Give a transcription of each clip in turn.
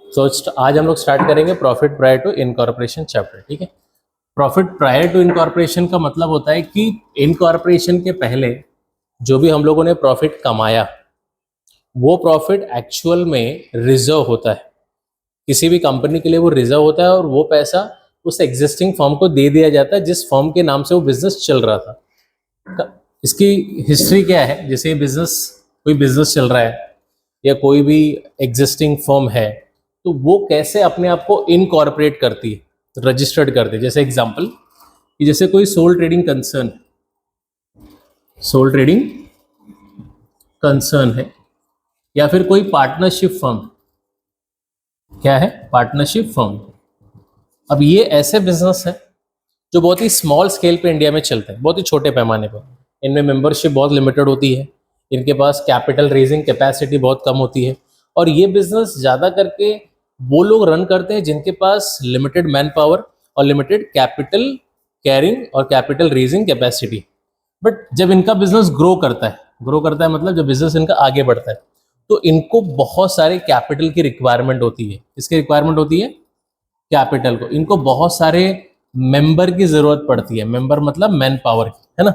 आज हम लोग स्टार्ट करेंगे profit prior to incorporation chapter. ठीक है, प्रॉफिट प्रायर टू इनकॉर्पोरेशन का मतलब होता है कि इनकॉर्पोरेशन के पहले जो भी हम लोगों ने प्रॉफिट कमाया वो प्रॉफिट एक्चुअल में रिजर्व होता है, किसी भी कंपनी के लिए वो रिजर्व होता है और वो पैसा उस एग्जिस्टिंग फर्म को दे दिया जाता है जिस फर्म के नाम से वो बिजनेस चल रहा था। इसकी हिस्ट्री क्या है, जैसे कोई बिजनेस चल रहा है या कोई भी एग्जिस्टिंग फर्म है तो वो कैसे अपने आप को इनकॉर्पोरेट करती है, रजिस्टर्ड करती है। जैसे एग्जांपल कि जैसे कोई सोल ट्रेडिंग कंसर्न है या फिर कोई पार्टनरशिप फर्म, क्या है, पार्टनरशिप फर्म। अब ये ऐसे बिजनेस है जो बहुत ही स्मॉल स्केल पे इंडिया में चलते हैं, बहुत ही छोटे पैमाने पर। इनमें मेंबरशिप बहुत लिमिटेड होती है, इनके पास कैपिटल रेजिंग कैपेसिटी बहुत कम होती है और ये बिजनेस ज़्यादा करके वो लोग रन करते हैं जिनके पास लिमिटेड मैन पावर और लिमिटेड कैपिटल कैरिंग और कैपिटल रेजिंग कैपेसिटी। बट जब इनका बिजनेस ग्रो करता है मतलब जब बिजनेस इनका आगे बढ़ता है तो इनको बहुत सारे कैपिटल की रिक्वायरमेंट होती है। किसकी रिक्वायरमेंट होती है? कैपिटल को। इनको बहुत सारे मेंबर की जरूरत पड़ती है, मेंबर मतलब मैन पावर की, है ना।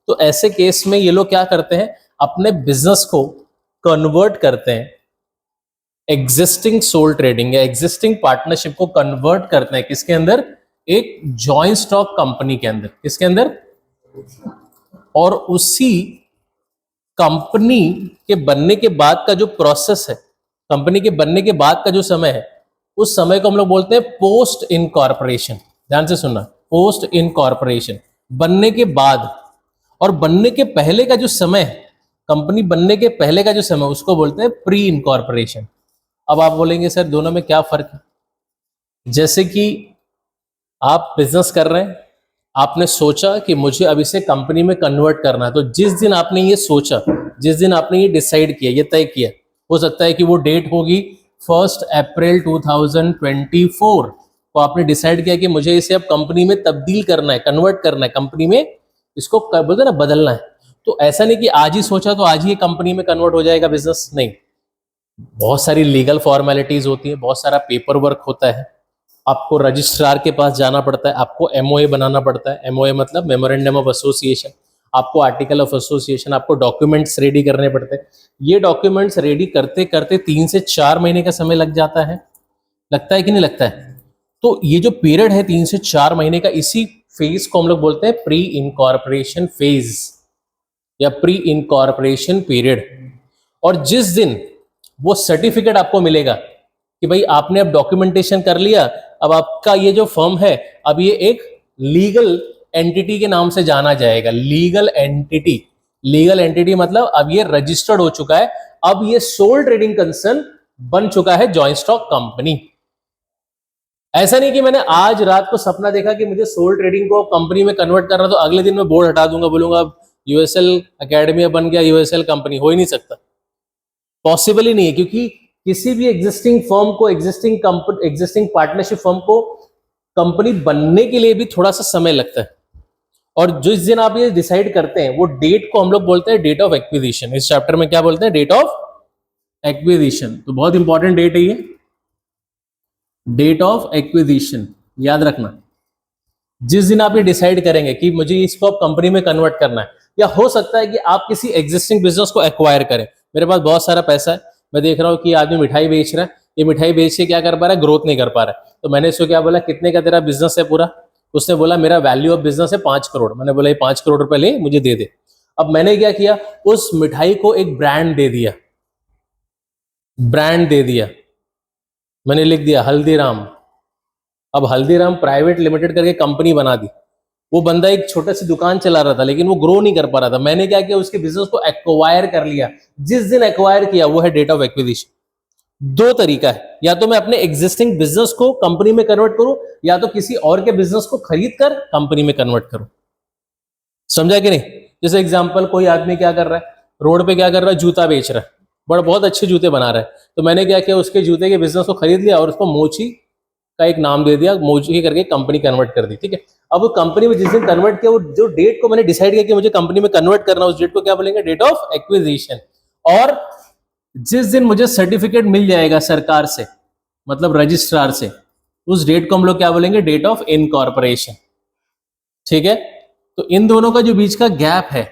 तो ऐसे केस में ये लोग क्या करते हैं, अपने बिजनेस को कन्वर्ट करते हैं, एग्जिस्टिंग सोल ट्रेडिंग या एग्जिस्टिंग पार्टनरशिप को कन्वर्ट करते हैं किसके अंदर? एक जॉइंट स्टॉक कंपनी के अंदर। किसके अंदर? और उसी कंपनी के बनने के बाद का जो प्रोसेस है, कंपनी के बनने के बाद का जो समय है, उस समय को हम लोग बोलते हैं पोस्ट इनकॉर्पोरेशन। ध्यान से सुनना, पोस्ट इनकॉर्पोरेशन, बनने के बाद। और बनने के पहले का जो समय है, कंपनी बनने के पहले का जो समय, उसको बोलते हैं प्री इनकॉर्पोरेशन। अब आप बोलेंगे सर दोनों में क्या फर्क है? जैसे कि आप बिजनेस कर रहे हैं, आपने सोचा कि मुझे अब इसे कंपनी में कन्वर्ट करना है, तो जिस दिन आपने ये सोचा, जिस दिन आपने ये डिसाइड किया, ये तय किया, हो सकता है कि वो डेट होगी 1 अप्रैल 2024। तो आपने डिसाइड किया कि मुझे इसे अब कंपनी में तब्दील करना है, कन्वर्ट करना है, कंपनी में इसको बोलते ना बदलना है। तो ऐसा नहीं कि आज ही सोचा तो आज ही कंपनी में कन्वर्ट हो जाएगा बिजनेस, नहीं। बहुत सारी लीगल फॉर्मेलिटीज होती है, बहुत सारा पेपर वर्क होता है, आपको रजिस्ट्रार के पास जाना पड़ता है, आपको एमओए बनाना पड़ता है। एमओए मतलब मेमोरेंडम ऑफ एसोसिएशन, आपको आर्टिकल ऑफ एसोसिएशन, आपको डॉक्यूमेंट्स रेडी करने पड़ते हैं। ये डॉक्यूमेंट्स रेडी करते करते 3 से 4 महीने का समय लग जाता है। लगता है कि नहीं लगता है? तो ये जो पीरियड है 3 से 4 महीने का, इसी फेज को हम लोग बोलते हैं प्री इनकॉर्पोरेशन फेज या प्री इनकॉर्पोरेशन पीरियड। और जिस दिन वो सर्टिफिकेट आपको मिलेगा कि भाई आपने अब डॉक्यूमेंटेशन कर लिया, अब आपका ये जो फर्म है अब ये एक लीगल एंटिटी के नाम से जाना जाएगा। लीगल एंटिटी मतलब अब ये रजिस्टर्ड हो चुका है, अब ये सोल ट्रेडिंग कंसर्न बन चुका है जॉइंट स्टॉक कंपनी। ऐसा नहीं कि मैंने आज रात को सपना देखा कि मुझे सोल ट्रेडिंग को कंपनी में कन्वर्ट करना, तो अगले दिन मैं बोर्ड हटा दूंगा, बोलूंगा अब यूएसएल अकेडमी बन गया यूएसएल कंपनी। हो ही नहीं सकता, पॉसिबल ही नहीं है, क्योंकि किसी भी एग्जिस्टिंग फर्म को, एग्जिस्टिंग पार्टनरशिप फर्म को कंपनी बनने के लिए भी थोड़ा सा समय लगता है। और जिस दिन आप ये डिसाइड करते हैं वो डेट को हम लोग बोलते हैं डेट ऑफ एक्विजिशन। इस चैप्टर में क्या बोलते हैं? Date of acquisition. तो बहुत इंपॉर्टेंट डेट है ये, डेट ऑफ एक्विजिशन, याद रखना। जिस दिन आप ये डिसाइड करेंगे कि मुझे इसको अब कंपनी में कन्वर्ट करना है, या हो सकता है कि आप किसी एग्जिस्टिंग बिजनेस को एक्वायर करें। मेरे पास बहुत सारा पैसा है, मैं देख रहा हूँ कि आदमी मिठाई बेच रहा है, ये मिठाई बेच के क्या कर पा रहा है? ग्रोथ नहीं कर पा रहा है। तो मैंने इसको क्या बोला, कितने का तेरा बिजनेस है पूरा? उसने बोला मेरा वैल्यू ऑफ बिजनेस है 5 करोड़। मैंने बोला ये 5 करोड़ रुपए ले, मुझे दे दे। अब मैंने क्या किया, उस मिठाई को एक ब्रांड दे दिया, मैंने लिख दिया हल्दीराम। अब हल्दीराम प्राइवेट लिमिटेड करके कंपनी बना दी। वो बंदा एक छोटा सी दुकान चला रहा था लेकिन वो ग्रो नहीं कर पा रहा था। मैंने क्या किया, उसके बिजनेस को एक्वायर कर लिया। जिस दिन एक्वायर किया वो है डेट ऑफ एक्विजिशन। 2 तरीका है, या तो मैं अपने एग्जिस्टिंग बिजनेस को कंपनी में कन्वर्ट करूं, या तो किसी और के बिजनेस को खरीद कर कंपनी में कन्वर्ट करूं। समझा कि नहीं? जैसे एग्जांपल, कोई आदमी क्या कर रहा है, रोड पे क्या कर रहा है, जूता बेच रहा है, बहुत अच्छे जूते बना रहा है। तो मैंने क्या किया, उसके जूते के बिजनेस को खरीद लिया और उसको मोची का एक नाम दे दिया, मोची करके कंपनी कन्वर्ट कर दी। ठीक है, अब वो कंपनी में जिस दिन कन्वर्ट किया, वो जो डेट को मैंने डिसाइड किया कि मुझे कंपनी में कन्वर्ट करना, उस डेट को क्या बोलेंगे? Date of acquisition. और जिस दिन मुझे सर्टिफिकेट मिल जाएगा सरकार से मतलब रजिस्ट्रार से, उस डेट को हम लोग क्या बोलेंगे, डेट ऑफ इनकॉर्पोरेशन। ठीक है, तो इन दोनों का जो बीच का गैप है,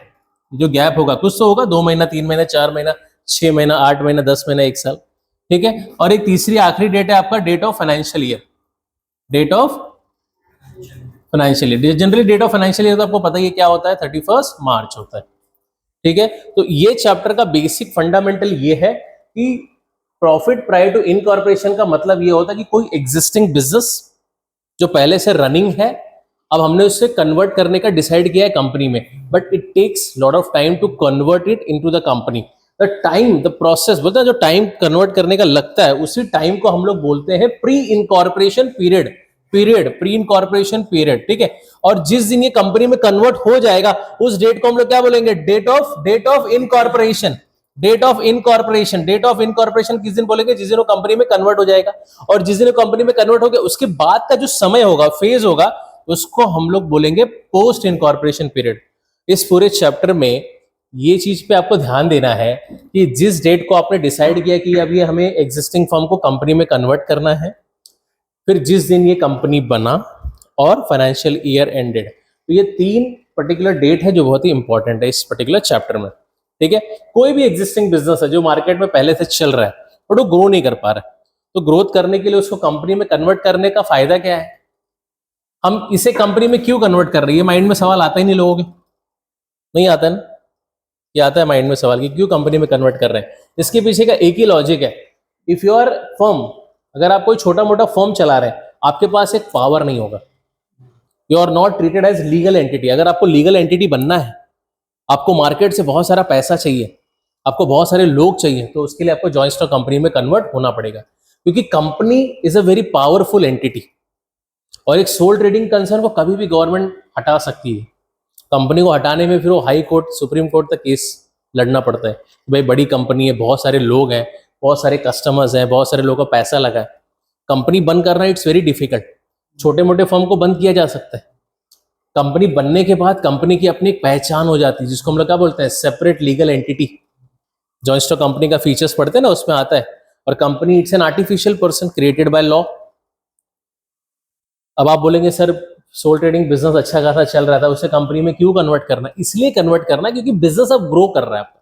जो गैप होगा कुछ तो होगा, 2 महीना, 3 महीना, 4 महीना, 6 महीना, 8 महीना, 10 महीना, 1 साल। ठीक है, और एक तीसरी आखिरी डेट है आपका date of financial year. Date of financial year, generally date of financial year तो आपको पता ही है क्या होता है, 31 मार्च होता है। ठीक है, तो ये चैप्टर का बेसिक फंडामेंटल ये है कि प्रॉफिट प्रायर टू इनकॉर्पोरेशन का मतलब ये होता है कि कोई एग्जिस्टिंग बिजनेस जो पहले से रनिंग है, अब हमने उससे कन्वर्ट करने का डिसाइड किया है कंपनी में, but it takes lot of time to convert it into the company. The time, the process बोलते हैं, जो टाइम कन्वर्ट करने का लगता है उसी टाइम को हम लोग बोलते हैं pre incorporation period. Pre incorporation period. ठीक है, और जिस दिन ये कंपनी में कन्वर्ट हो जाएगा उस डेट को हम लोग क्या बोलेंगे, date of incorporation. Date of incorporation, date of incorporation किस दिन बोलेंगे, जिस दिन वो कंपनी में कन्वर्ट हो जाएगा। और जिस दिन कंपनी में कन्वर्ट हो गया उसके बाद का जो समय होगा, फेज होगा, उसको हम लोग बोलेंगे पोस्ट इनकॉर्पोरेशन पीरियड। इस पूरे चैप्टर में ये चीज पे आपको ध्यान देना है कि जिस डेट को आपने डिसाइड किया कि अब ये हमें एग्जिस्टिंग फर्म को कंपनी में कन्वर्ट करना है, फिर जिस दिन ये कंपनी बना और फाइनेंशियल ईयर एंडेड, तो ये 3 पर्टिकुलर डेट है जो बहुत ही इंपॉर्टेंट है इस पर्टिकुलर चैप्टर में। ठीक है, कोई भी एग्जिस्टिंग बिजनेस है जो मार्केट में पहले से चल रहा है और वो ग्रो नहीं कर पा रहा है, तो ग्रोथ करने के लिए उसको कंपनी में कन्वर्ट करने का फायदा क्या है, हम इसे कंपनी में क्यों कन्वर्ट कर रहे हैं, ये माइंड में सवाल आता ही नहीं लोगों के, नहीं आता है ना, ये आता है माइंड में सवाल कि क्यों कंपनी में कन्वर्ट कर रहे हैं। इसके पीछे का एक ही लॉजिक है, इफ यू आर फर्म, अगर आप कोई छोटा मोटा फर्म चला रहे हैं, आपके पास एक पावर नहीं होगा, you are not treated as legal entity. अगर आपको लीगल एंटिटी बनना है, आपको मार्केट से बहुत सारा पैसा चाहिए, आपको बहुत सारे लोग चाहिए, तो उसके लिए आपको जॉइंट स्टॉक कंपनी में कन्वर्ट होना पड़ेगा, क्योंकि company is a very powerful entity. और एक सोल ट्रेडिंग कंसर्न को कभी भी गवर्नमेंट हटा सकती है, कंपनी को हटाने में फिर वो हाई कोर्ट, सुप्रीम कोर्ट तक केस लड़ना पड़ता है। भाई बड़ी कंपनी है, बहुत सारे लोग हैं, बहुत सारे कस्टमर्स हैं, बहुत सारे लोगों का पैसा लगा है, कंपनी बंद करना इट्स वेरी डिफिकल्ट। छोटे मोटे फर्म को बंद किया जा सकता है, कंपनी बनने के बाद कंपनी की अपनी एक पहचान हो जाती है, जिसको हम लोग क्या बोलते हैं, separate legal entity. Joint stock company का फीचर्स पढ़ते हैं ना, उसमें आता है। और company it's an artificial person created by law. अब आप बोलेंगे सर सोल ट्रेडिंग बिजनेस अच्छा खासा चल रहा था, उसे कंपनी में क्यों कन्वर्ट करना, इसलिए कन्वर्ट करना क्योंकि बिजनेस अब ग्रो कर रहा है आपका,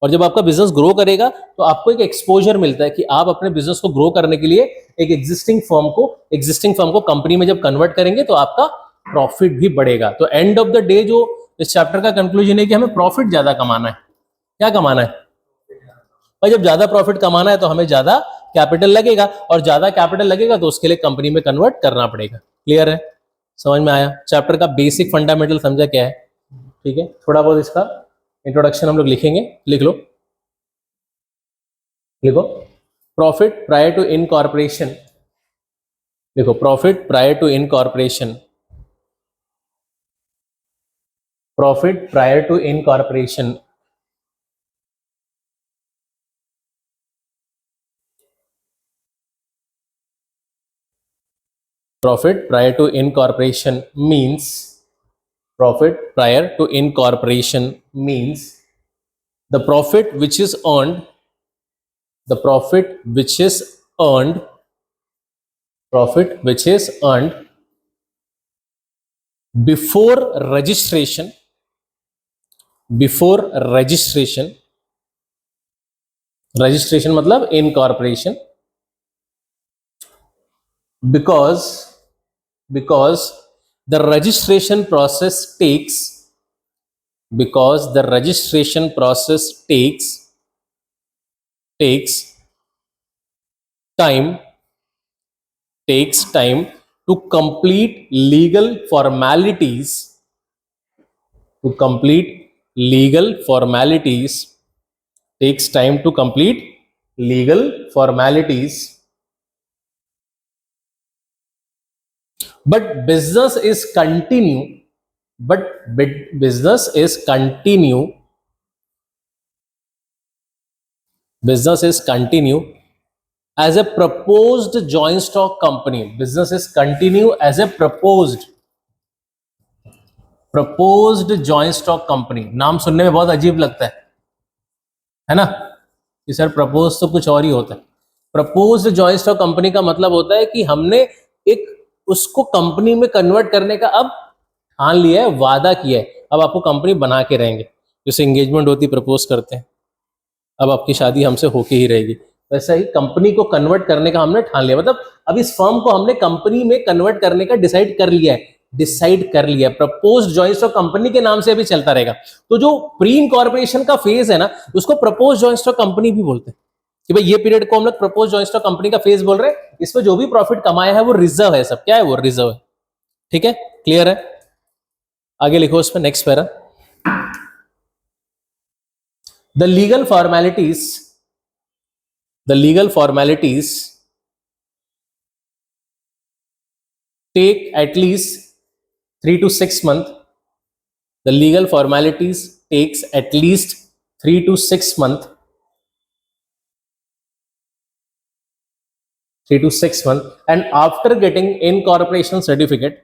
और जब आपका बिजनेस ग्रो करेगा तो आपको एक एक्सपोजर मिलता है कि आप अपने बिजनेस को ग्रो करने के लिए एक एग्जिस्टिंग फर्म को कंपनी में जब कन्वर्ट करेंगे तो आपका प्रॉफिट भी बढ़ेगा। तो एंड ऑफ द डे जो इस चैप्टर का कंक्लूजन है कि हमें प्रॉफिट ज्यादा कमाना है। क्या कमाना है भाई, जब ज्यादा प्रॉफिट कमाना है तो हमें ज्यादा कैपिटल लगेगा, और ज्यादा कैपिटल लगेगा तो उसके लिए कंपनी में कन्वर्ट करना पड़ेगा। क्लियर है, समझ में आया? चैप्टर का बेसिक फंडामेंटल समझा क्या है? ठीक है, थोड़ा बहुत इसका इंट्रोडक्शन हम लोग लिखेंगे, लिख लो, लिखो प्रॉफिट प्रायर टू इनकॉर्पोरेशन, लिखो profit prior to incorporation, profit prior to incorporation. Profit prior to incorporation means, profit prior to incorporation means the profit which is earned, the profit which is earned, profit which is earned before registration, before registration, registration मतलब incorporation, because the registration process takes, because the registration process takes time, takes time to complete legal formalities, to complete legal formalities, takes time to complete legal formalities, but business is continue, but business is continue, business is continue as a proposed joint stock company, business is continue as a proposed joint stock company। नाम सुनने में बहुत अजीब लगता है ना, कि sir propose तो कुछ और ही होता है, प्रपोज्ड जॉइंट स्टॉक कंपनी का मतलब होता है कि हमने एक उसको कंपनी में कन्वर्ट करने का अब ठान लिया है, वादा किया है, अब आपको कंपनी बना के रहेंगे। जैसे एंगेजमेंट होती, प्रपोज करते हैं, अब आपकी शादी हमसे होके ही रहेगी, वैसा ही कंपनी को कन्वर्ट करने का हमने ठान लिया। मतलब अब इस फर्म को हमने कंपनी में कन्वर्ट करने का डिसाइड कर लिया है, प्रपोज्ड जॉइंट स्टॉक कंपनी के नाम से अभी चलता रहेगा। तो जो प्री इनकॉर्पोरेशन का फेज है ना, उसको प्रपोज्ड जॉइंट स्टॉक कंपनी भी बोलते हैं कि भाई ये पीरियड को हम लोग प्रपोज्ड जॉइंट स्टॉक कंपनी का फेज बोल रहे हैं। इसमें जो भी प्रॉफिट कमाया है वो रिजर्व है, सब क्या है, वो रिजर्व है। ठीक है, क्लियर है? आगे लिखो उसमें next para. The legal formalities take at least 3 to 6 months. The legal formalities takes at least 3 to 6 months. 3 to 6 months, and after getting incorporation certificate,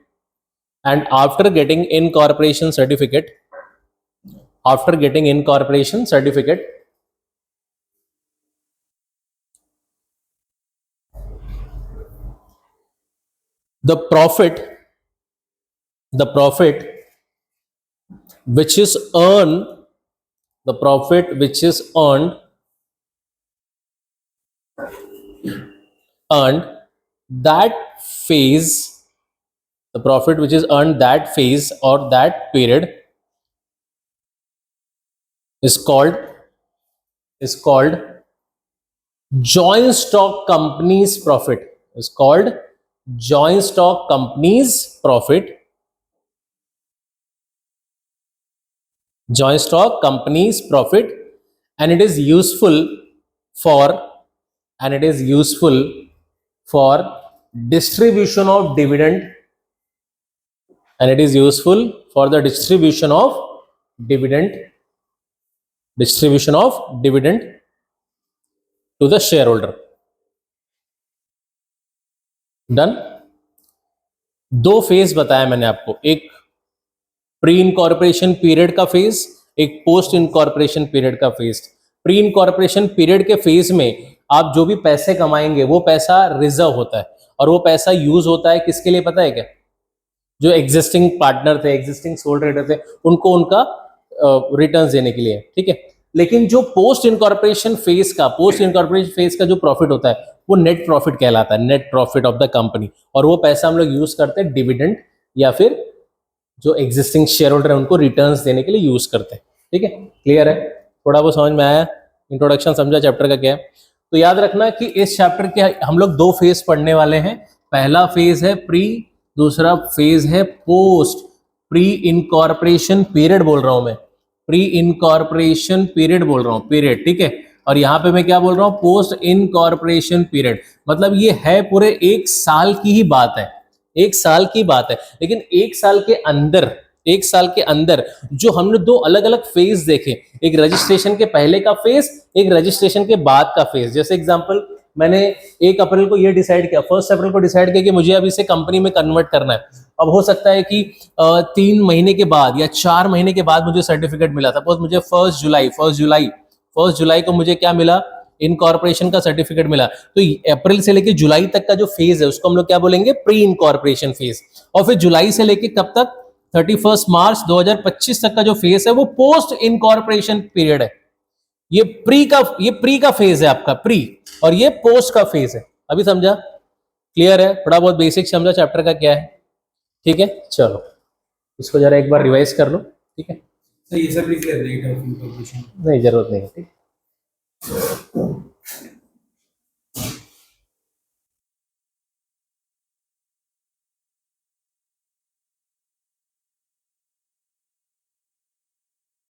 the profit which is earned that phase, the profit which is earned that phase or that period is called joint stock company's profit, is called joint stock company's profit, joint stock company's profit, and it is useful for distribution of dividend, and it is useful for the distribution of dividend to the shareholder. Done. दो phase बताया मैंने आपको, एक pre incorporation period का phase, एक post incorporation period का phase. Pre incorporation period के phase में आप जो भी पैसे कमाएंगे वो पैसा रिजर्व होता है, और वो पैसा यूज होता है किसके लिए पता है क्या? जो एग्जिस्टिंग पार्टनर थे, एग्जिस्टिंग सोल ट्रेडर थे, उनको उनका रिटर्न्स देने के लिए। ठीक है, लेकिन जो पोस्ट इनकॉर्पोरेशन फेज का जो प्रॉफिट होता है वो नेट प्रॉफिट कहलाता है, net profit of the company, और वो पैसा हम लोग यूज करते हैं डिविडेंड या फिर जो एग्जिस्टिंग शेयर होल्डर है उनको रिटर्न्स देने के लिए यूज करते हैं। ठीक है, क्लियर है? थोड़ा बहुत समझ में आया? इंट्रोडक्शन समझा चैप्टर का क्या है? तो याद रखना कि इस चैप्टर के हम लोग दो फेज पढ़ने वाले हैं। पहला फेज है प्री, दूसरा फेज है पोस्ट। प्री इनकॉर्पोरेशन पीरियड बोल रहा हूं मैं, प्री इनकॉर्पोरेशन पीरियड बोल रहा हूं, पीरियड। ठीक है, और यहां पे मैं क्या बोल रहा हूं? Post incorporation period. मतलब ये है पूरे 1 साल की ही बात है, 1 साल की बात है। लेकिन 1 साल के अंदर जो हमने दो अलग अलग फेज देखे, एक रजिस्ट्रेशन के पहले का फेज, एक रजिस्ट्रेशन के बाद का फेज। जैसे एग्जांपल, मैंने 1 अप्रैल को ये डिसाइड किया, 1 अप्रैल को डिसाइड किया कि मुझे अब इसे कंपनी में कन्वर्ट करना है। अब हो सकता है कि 3 महीने के बाद या 4 महीने के बाद मुझे सर्टिफिकेट मिला। सपोज मुझे 1 जुलाई को मुझे क्या मिला? इनकॉर्पोरेशन का सर्टिफिकेट मिला। तो अप्रैल से लेके जुलाई तक का जो फेज है उसको हम लोग क्या बोलेंगे? Pre incorporation phase. और फिर जुलाई से लेके कब तक? 31 मार्च 2025 तक का जो फेज है वो पोस्ट इनकॉर्पोरेशन पीरियड है। ये प्री का फेज है आपका, प्री, और ये पोस्ट का फेज है। अभी समझा? क्लियर है? थोड़ा बहुत बेसिक समझा चैप्टर का क्या है? ठीक है, चलो इसको जरा एक बार रिवाइज कर लो। ठीक है, तो ये सब लिख लेते हैं, नहीं जरूरत नहीं है। ठीक।